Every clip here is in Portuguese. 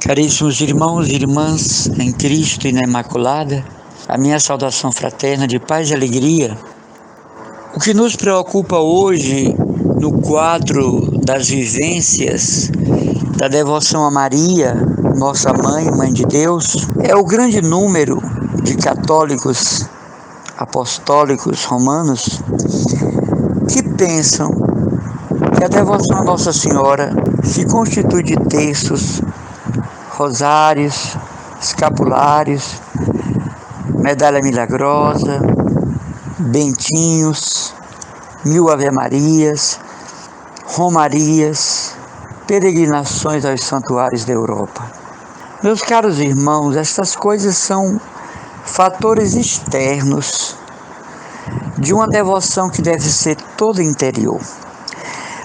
Caríssimos irmãos e irmãs em Cristo e na Imaculada, a minha saudação fraterna de paz e alegria. O que nos preocupa hoje no quadro das vivências da devoção a Maria, nossa mãe, Mãe de Deus, é o grande número de católicos apostólicos romanos que pensam que a devoção a Nossa Senhora se constitui de terços, rosários, escapulários, medalha milagrosa, bentinhos, 1000 ave-marias, romarias, peregrinações aos santuários da Europa. Meus caros irmãos, estas coisas são fatores externos de uma devoção que deve ser toda interior.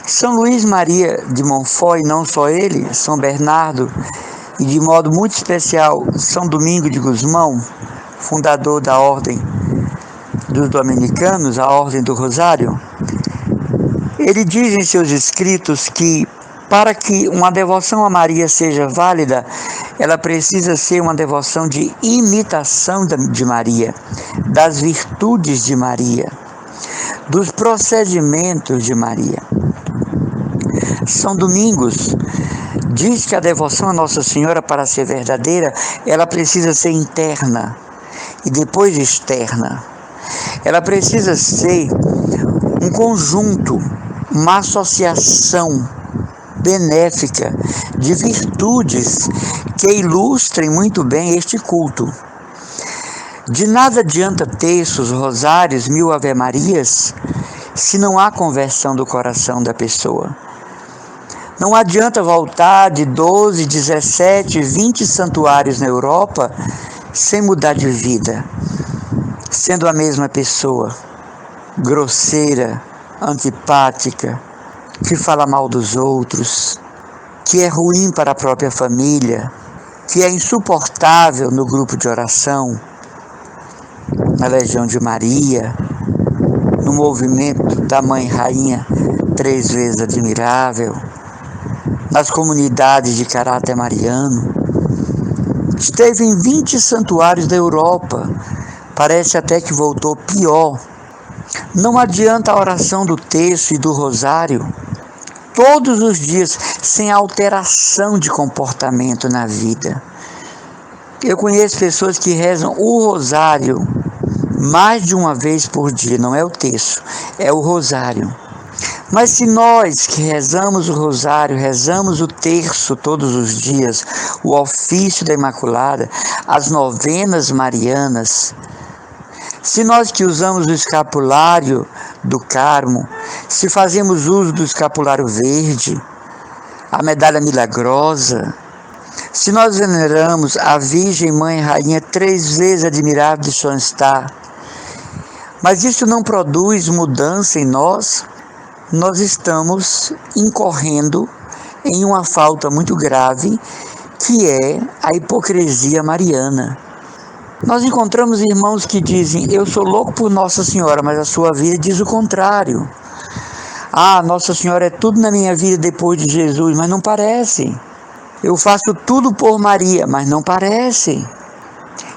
São Luís Maria de Montfort, e não só ele, São Bernardo, e de modo muito especial São Domingo de Gusmão, fundador da Ordem dos Dominicanos, a Ordem do Rosário, ele diz em seus escritos que para que uma devoção a Maria seja válida, ela precisa ser uma devoção de imitação de Maria, das virtudes de Maria, dos procedimentos de Maria. São Domingos diz que a devoção a Nossa Senhora, para ser verdadeira, ela precisa ser interna e depois externa. Ela precisa ser um conjunto, uma associação benéfica de virtudes que ilustrem muito bem este culto. De nada adianta terços, rosários, 1000 ave-marias, se não há conversão do coração da pessoa. Não adianta voltar de 12, 17, 20 santuários na Europa sem mudar de vida, sendo a mesma pessoa, grosseira, antipática, que fala mal dos outros, que é ruim para a própria família, que é insuportável no grupo de oração, na Legião de Maria, no movimento da Mãe Rainha 3 vezes admirável, nas comunidades de caráter mariano. Esteve em 20 santuários da Europa, parece até que voltou pior. Não adianta a oração do terço e do rosário, todos os dias, sem alteração de comportamento na vida. Eu conheço pessoas que rezam o rosário mais de uma vez por dia, não é o terço, é o rosário. Mas se nós que rezamos o rosário, rezamos o terço todos os dias, o ofício da Imaculada, as novenas marianas, se nós que usamos o escapulário do Carmo, se fazemos uso do escapulário verde, a medalha milagrosa, se nós veneramos a Virgem Mãe Rainha 3 vezes admirável de Schoenstatt, mas isso não produz mudança em nós estamos incorrendo em uma falta muito grave, que é a hipocrisia mariana. Nós encontramos irmãos que dizem: eu sou louco por Nossa Senhora, mas a sua vida diz o contrário. Ah, Nossa Senhora é tudo na minha vida depois de Jesus, mas não parece. Eu faço tudo por Maria, mas não parece.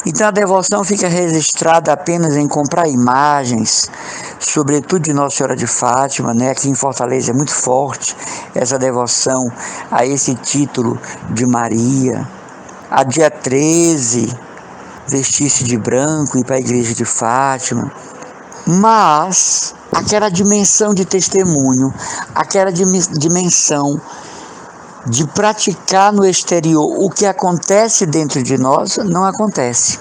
Então a devoção fica registrada apenas em comprar imagens, sobretudo de Nossa Senhora de Fátima, aqui em Fortaleza é muito forte essa devoção a esse título de Maria. A dia 13, vestir-se de branco e ir para a igreja de Fátima. Mas aquela dimensão de testemunho, aquela dimensão de praticar no exterior o que acontece dentro de nós, não acontece.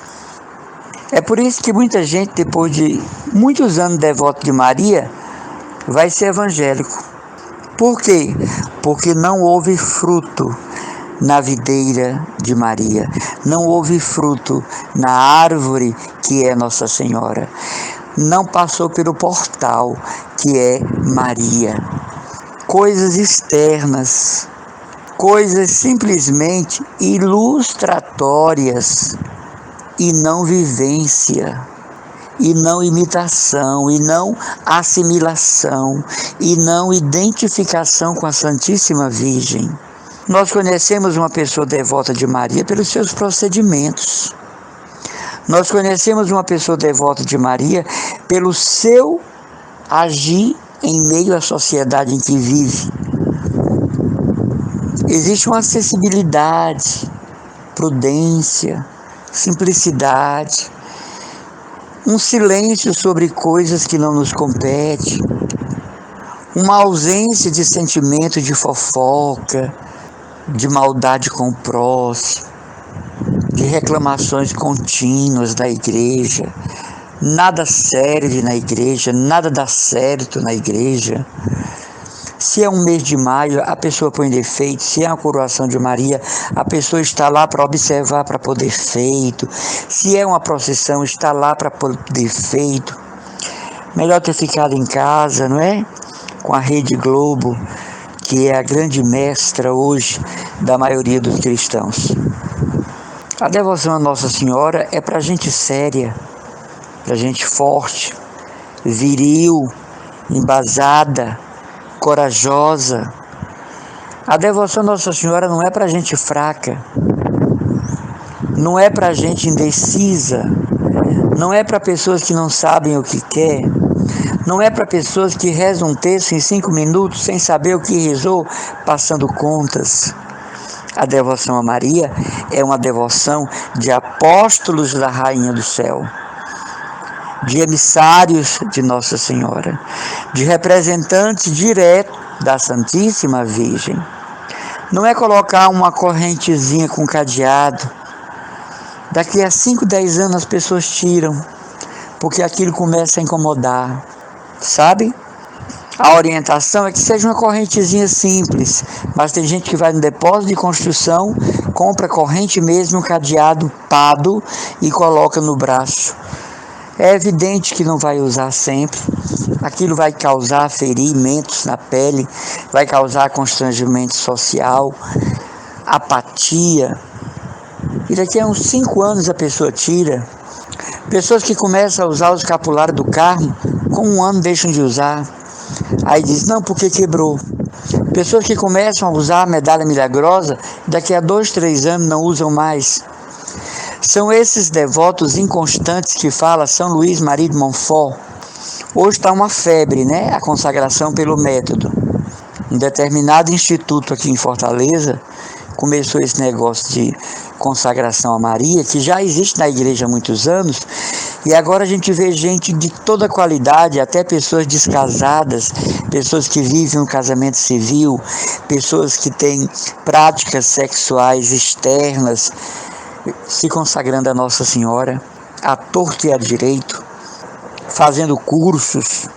É por isso que muita gente, depois de muitos anos devoto de Maria, vai ser evangélico. Por quê? Porque não houve fruto na videira de Maria, não houve fruto na árvore que é Nossa Senhora, não passou pelo portal que é Maria. Coisas externas, coisas simplesmente ilustratórias e não vivência, e não imitação, e não assimilação, e não identificação com a Santíssima Virgem. Nós conhecemos uma pessoa devota de Maria pelos seus procedimentos. Nós conhecemos uma pessoa devota de Maria pelo seu agir em meio à sociedade em que vive. Existe uma acessibilidade, prudência, simplicidade, um silêncio sobre coisas que não nos competem, uma ausência de sentimento de fofoca, de maldade com o próximo, de reclamações contínuas da igreja. Nada serve na igreja, nada dá certo na igreja. Se é um mês de maio, a pessoa põe defeito. Se é uma coroação de Maria, a pessoa está lá para observar, para pôr defeito. Se é uma procissão, está lá para pôr defeito. Melhor ter ficado em casa, não é? Com a Rede Globo, que é a grande mestra hoje da maioria dos cristãos. A devoção a Nossa Senhora é para gente séria, para gente forte, viril, embasada, corajosa. A devoção a Nossa Senhora não é para gente fraca, não é para gente indecisa, não é para pessoas que não sabem o que quer, não é para pessoas que rezam um texto em 5 minutos sem saber o que rezou, passando contas. A devoção a Maria é uma devoção de apóstolos da Rainha do Céu, de emissários de Nossa Senhora, de representantes diretos da Santíssima Virgem. Não é colocar uma correntezinha com cadeado. Daqui a 5, 10 anos as pessoas tiram, porque aquilo começa a incomodar, sabe? A orientação é que seja uma correntezinha simples, mas tem gente que vai no depósito de construção, compra corrente mesmo, um cadeado pado e coloca no braço. É evidente que não vai usar sempre, aquilo vai causar ferimentos na pele, vai causar constrangimento social, apatia. E daqui a uns 5 anos a pessoa tira. Pessoas que começam a usar o escapulário do carro, com 1 ano deixam de usar. Aí diz, não, porque quebrou. Pessoas que começam a usar a medalha milagrosa, daqui a 2, 3 anos não usam mais. São esses devotos inconstantes que fala São Luís Maria de Montfort. Hoje está uma febre, né? A consagração pelo método. Um determinado instituto aqui em Fortaleza começou esse negócio de consagração a Maria, que já existe na igreja há muitos anos, e agora a gente vê gente de toda qualidade, até pessoas descasadas, pessoas que vivem um casamento civil, pessoas que têm práticas sexuais externas, se consagrando a Nossa Senhora, à torto e à direito, fazendo cursos,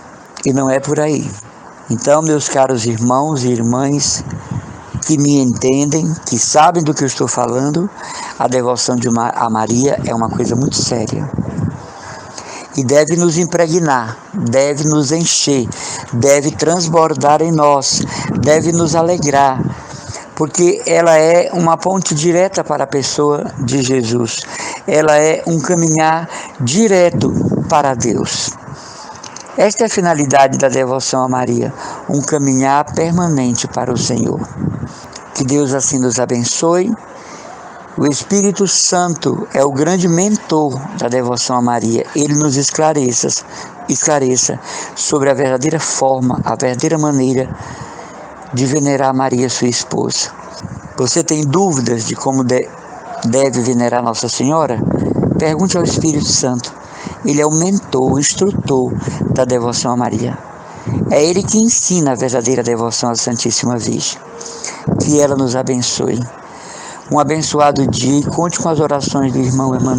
e não é por aí. Então, meus caros irmãos e irmãs, que me entendem, que sabem do que eu estou falando, a devoção a Maria é uma coisa muito séria. E deve nos impregnar, deve nos encher, deve transbordar em nós, deve nos alegrar, porque ela é uma ponte direta para a pessoa de Jesus. Ela é um caminhar direto para Deus. Esta é a finalidade da devoção a Maria, um caminhar permanente para o Senhor. Que Deus assim nos abençoe. O Espírito Santo é o grande mentor da devoção a Maria. Ele nos esclareça sobre a verdadeira forma, a verdadeira maneira de venerar Maria, sua esposa. Você tem dúvidas de como deve venerar Nossa Senhora? Pergunte ao Espírito Santo. Ele é o mentor, o instrutor da devoção a Maria. É ele que ensina a verdadeira devoção à Santíssima Virgem. Que ela nos abençoe. Um abençoado dia e conte com as orações do irmão Emanuel.